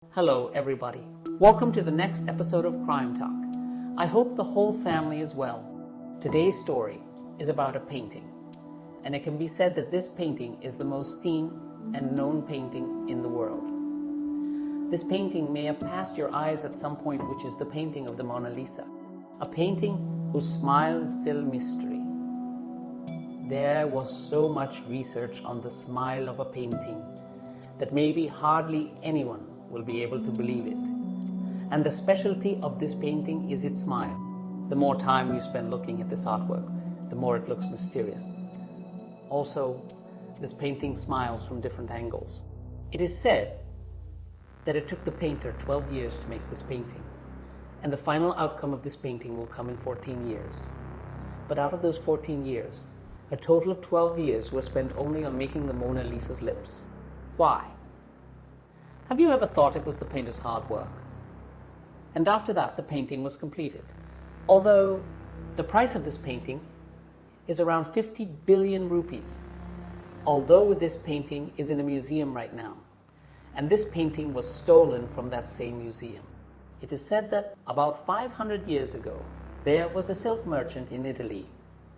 Hello everybody. Welcome to the next episode of Crime Talk. I hope the whole family is well. Today's story is about a painting, and it can be said that this painting is the most seen and known painting in the world. This painting may have passed your eyes at some point, which is the painting of the Mona Lisa, a painting whose smile is still mystery. There was so much research on the smile of a painting that maybe hardly anyone will be able to believe it. And the specialty of this painting is its smile. The more time you spend looking at this artwork, the more it looks mysterious. Also, this painting smiles from different angles. It is said that it took the painter 12 years to make this painting, and the final outcome of this painting will come in 14 years. But out of those 14 years, a total of 12 years were spent only on making the Mona Lisa's lips. Why? Have you ever thought it was the painter's hard work? And after that, the painting was completed. Although the price of this painting is around 50 billion rupees. Although this painting is in a museum right now, and this painting was stolen from that same museum. It is said that about 500 years ago, there was a silk merchant in Italy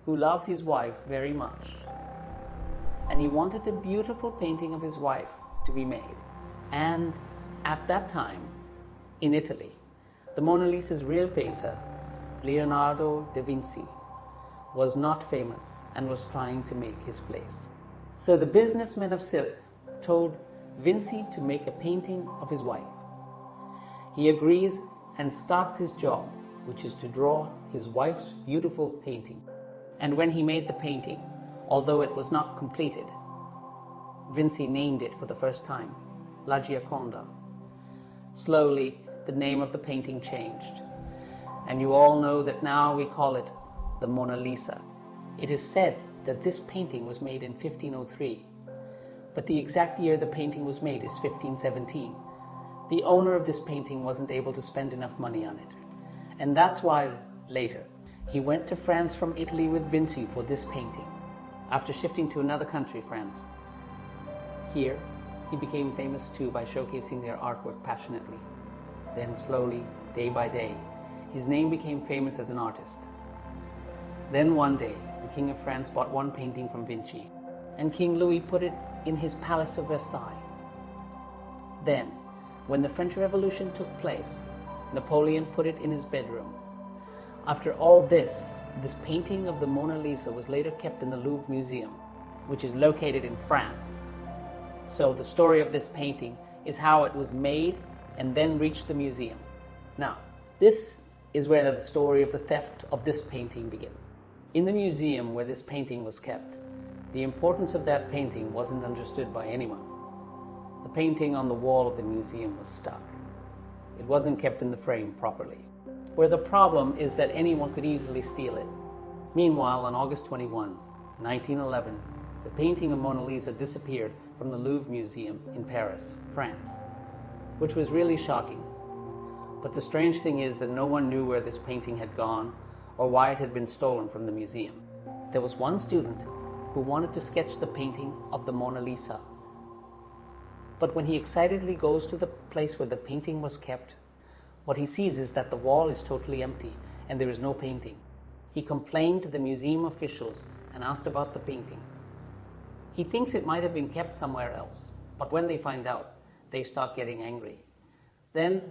who loved his wife very much. And he wanted a beautiful painting of his wife to be made. And at that time, in Italy, the Mona Lisa's real painter, Leonardo da Vinci, was not famous and was trying to make his place. So the businessman of silk told Vinci to make a painting of his wife. He agrees and starts his job, which is to draw his wife's beautiful painting. And when he made the painting, although it was not completed, Vinci named it for the first time La Gioconda. Slowly, the name of the painting changed, and you all know that now we call it the Mona Lisa. It is said that this painting was made in 1503, but the exact year the painting was made is 1517. The owner of this painting wasn't able to spend enough money on it, and that's why later he went to France from Italy with Vinci for this painting. After shifting to another country, France, here he became famous too by showcasing their artwork passionately. Then slowly, day by day, his name became famous as an artist. Then one day, the King of France bought one painting from Vinci, and King Louis put it in his Palace of Versailles. Then, when the French Revolution took place, Napoleon put it in his bedroom. After all this painting of the Mona Lisa was later kept in the Louvre Museum, which is located in France. So the story of this painting is how it was made and then reached the museum. Now, this is where the story of the theft of this painting begins. In the museum where this painting was kept, the importance of that painting wasn't understood by anyone. The painting on the wall of the museum was stuck. It wasn't kept in the frame properly, where the problem is that anyone could easily steal it. Meanwhile, on August 21, 1911, the painting of Mona Lisa disappeared from the Louvre Museum in Paris, France, which was really shocking. But the strange thing is that no one knew where this painting had gone or why it had been stolen from the museum. There was one student who wanted to sketch the painting of the Mona Lisa. But when he excitedly goes to the place where the painting was kept, what he sees is that the wall is totally empty and there is no painting. He complained to the museum officials and asked about the painting. He thinks it might have been kept somewhere else, but when they find out, they start getting angry. Then,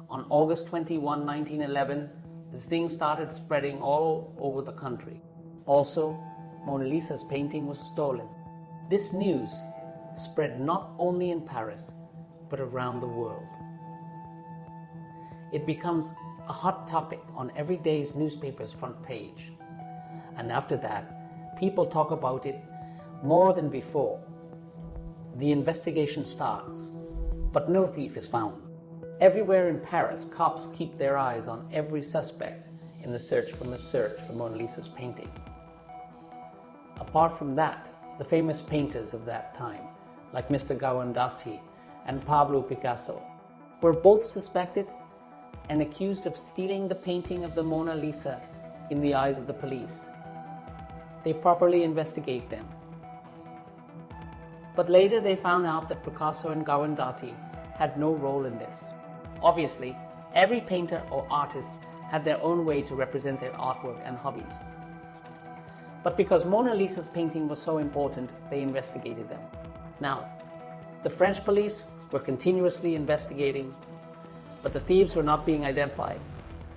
on August 21, 1911, this thing started spreading all over the country. Also, Mona Lisa's painting was stolen. This news spread not only in Paris, but around the world. It becomes a hot topic on every day's newspaper's front page. And after that, people talk about it more than before. The investigation starts, but no thief is found. Everywhere in Paris, cops keep their eyes on every suspect in the search for Mona Lisa's painting. Apart from that, the famous painters of that time, like Mr. Gawandati and Pablo Picasso, were both suspected and accused of stealing the painting of the Mona Lisa in the eyes of the police. They properly investigate them. But later they found out that Picasso and Gawandati had no role in this. Obviously, every painter or artist had their own way to represent their artwork and hobbies. But because Mona Lisa's painting was so important, they investigated them. Now, the French police were continuously investigating, but the thieves were not being identified.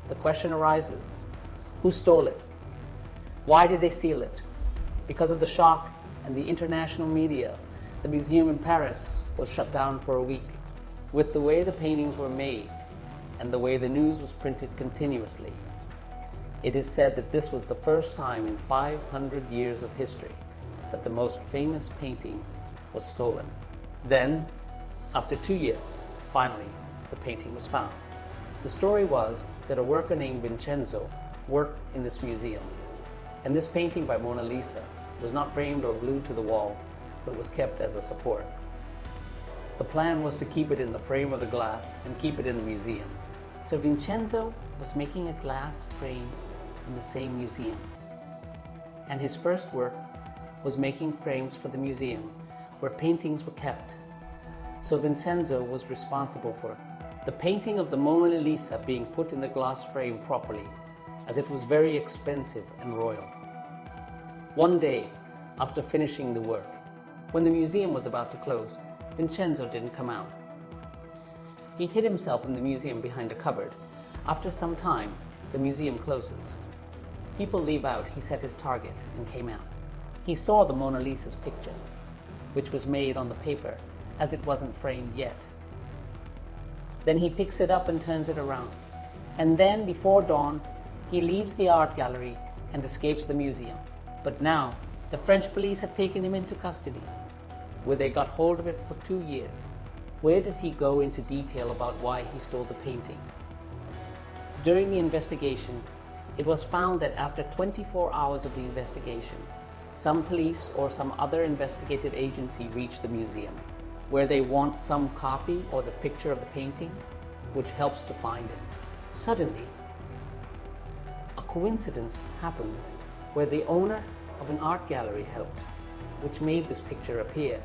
The question arises, who stole it? Why did they steal it? Because of the shock and the international media, the museum in Paris was shut down for a week. With the way the paintings were made and the way the news was printed continuously, it is said that this was the first time in 500 years of history that the most famous painting was stolen. Then, after 2 years, finally, the painting was found. The story was that a worker named Vincenzo worked in this museum, and this painting by Mona Lisa was not framed or glued to the wall, but was kept as a support. The plan was to keep it in the frame of the glass and keep it in the museum. So Vincenzo was making a glass frame in the same museum. And his first work was making frames for the museum where paintings were kept. So Vincenzo was responsible for the painting of the Mona Lisa being put in the glass frame properly, as it was very expensive and royal. One day, after finishing the work, when the museum was about to close, Vincenzo didn't come out. He hid himself in the museum behind a cupboard. After some time, the museum closes. People leave out, he set his target and came out. He saw the Mona Lisa's picture, which was made on the paper as it wasn't framed yet. Then he picks it up and turns it around. And then, before dawn, he leaves the art gallery and escapes the museum. But now, the French police have taken him into custody, where they got hold of it for 2 years. Where does he go into detail about why he stole the painting? During the investigation, it was found that after 24 hours of the investigation, some police or some other investigative agency reached the museum, where they want some copy or the picture of the painting, which helps to find it. Suddenly, a coincidence happened where the owner of an art gallery helped, which made this picture appear.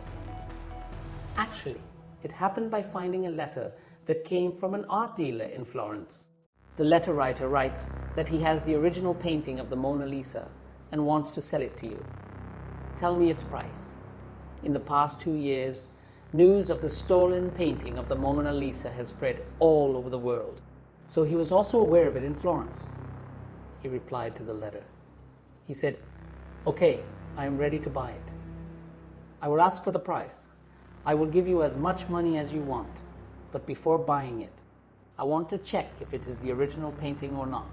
Actually, it happened by finding a letter that came from an art dealer in Florence. The letter writer writes that he has the original painting of the Mona Lisa and wants to sell it to you. Tell me its price. In the past 2 years, news of the stolen painting of the Mona Lisa has spread all over the world. So he was also aware of it in Florence. He replied to the letter. He said, "Okay, I am ready to buy it. I will ask for the price. I will give you as much money as you want, but before buying it, I want to check if it is the original painting or not.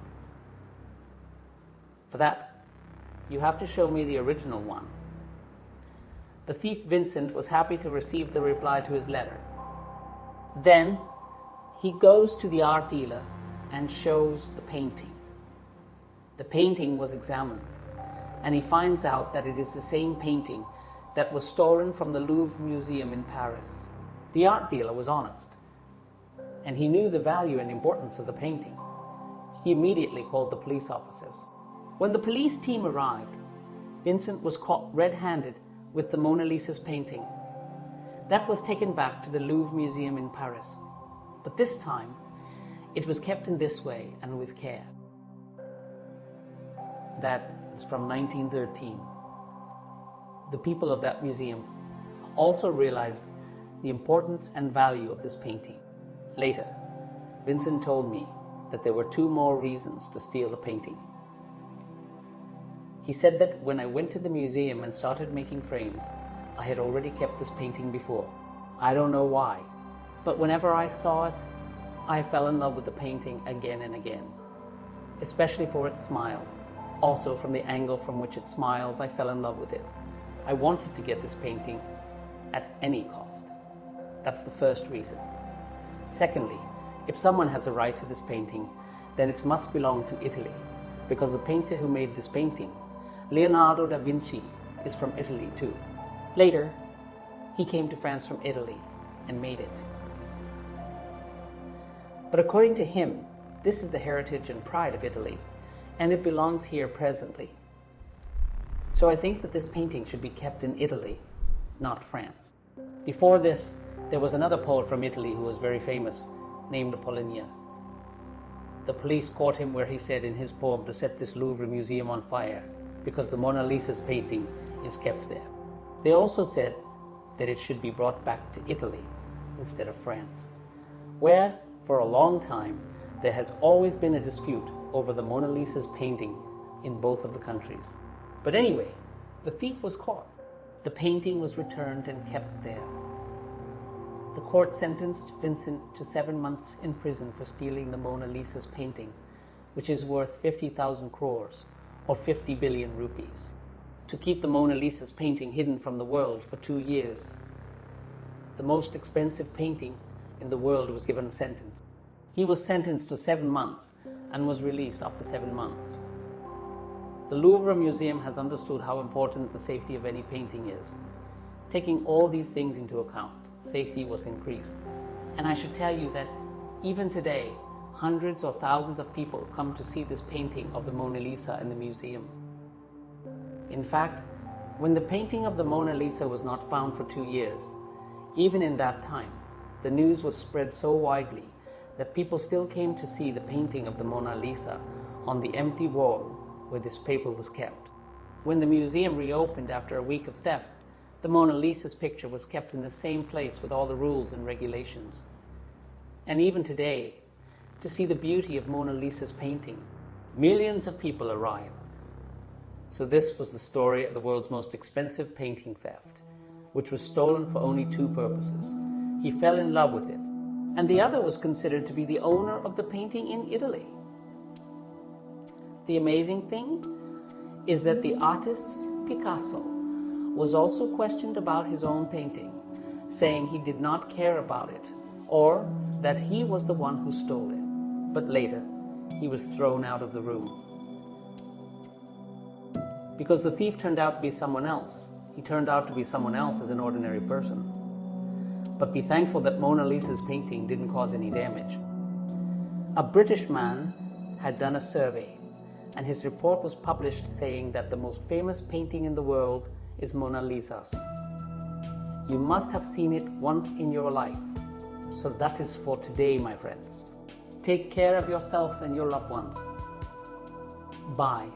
For that, you have to show me the original one." The thief Vincent was happy to receive the reply to his letter. Then he goes to the art dealer and shows the painting. The painting was examined, and he finds out that it is the same painting that was stolen from the Louvre Museum in Paris. The art dealer was honest, and he knew the value and importance of the painting. He immediately called the police officers. When the police team arrived, Vincent was caught red-handed with the Mona Lisa's painting. That was taken back to the Louvre Museum in Paris, but this time it was kept in this way and with care. That is from 1913. The people of that museum also realized the importance and value of this painting. Later, Vincent told me that there were 2 more reasons to steal the painting. He said that when I went to the museum and started making frames, I had already kept this painting before. I don't know why, but whenever I saw it, I fell in love with the painting again and again, especially for its smile. Also, from the angle from which it smiles, I fell in love with it. I wanted to get this painting at any cost. That's the first reason. Secondly, if someone has a right to this painting, then it must belong to Italy, because the painter who made this painting, Leonardo da Vinci, is from Italy too. Later, he came to France from Italy and made it. But according to him, this is the heritage and pride of Italy, and it belongs here presently. So I think that this painting should be kept in Italy, not France. Before this, There was another poet from Italy who was very famous, named Napoleonic. The police caught him where he said in his poem to set this Louvre museum on fire because the Mona Lisa's painting is kept there. They also said that it should be brought back to Italy instead of France, where for a long time there has always been a dispute over the Mona Lisa's painting in both of the countries. But anyway, the thief was caught. The painting was returned and kept there. The court sentenced Vincent to 7 months in prison for stealing the Mona Lisa's painting, which is worth 50,000 crores or 50 billion rupees, to keep the Mona Lisa's painting hidden from the world for 2 years. The most expensive painting in the world was given a sentence. He was sentenced to 7 months and was released after 7 months. The Louvre Museum has understood how important the safety of any painting is. Taking all these things into account, safety was increased. And I should tell you that even today, hundreds or thousands of people come to see this painting of the Mona Lisa in the museum. In fact, when the painting of the Mona Lisa was not found for 2 years, even in that time, the news was spread so widely that people still came to see the painting of the Mona Lisa on the empty wall where this paper was kept. When the museum reopened after a week of theft, the Mona Lisa's picture was kept in the same place with all the rules and regulations. And even today, to see the beauty of Mona Lisa's painting, millions of people arrive. So this was the story of the world's most expensive painting theft, which was stolen for only 2 purposes. He fell in love with it, and the other was considered to be the owner of the painting in Italy. The amazing thing is that the artist Picasso was also questioned about his own painting, saying he did not care about it or that he was the one who stole it. But later, he was thrown out of the room. Because the thief turned out to be someone else. He turned out to be someone else as an ordinary person. But be thankful that Mona Lisa's painting didn't cause any damage. A British man had done a survey, and his report was published saying that the most famous painting in the world is Mona Lisa's. You must have seen it once in your life. So that is for today, my friends. Take care of yourself and your loved ones. Bye.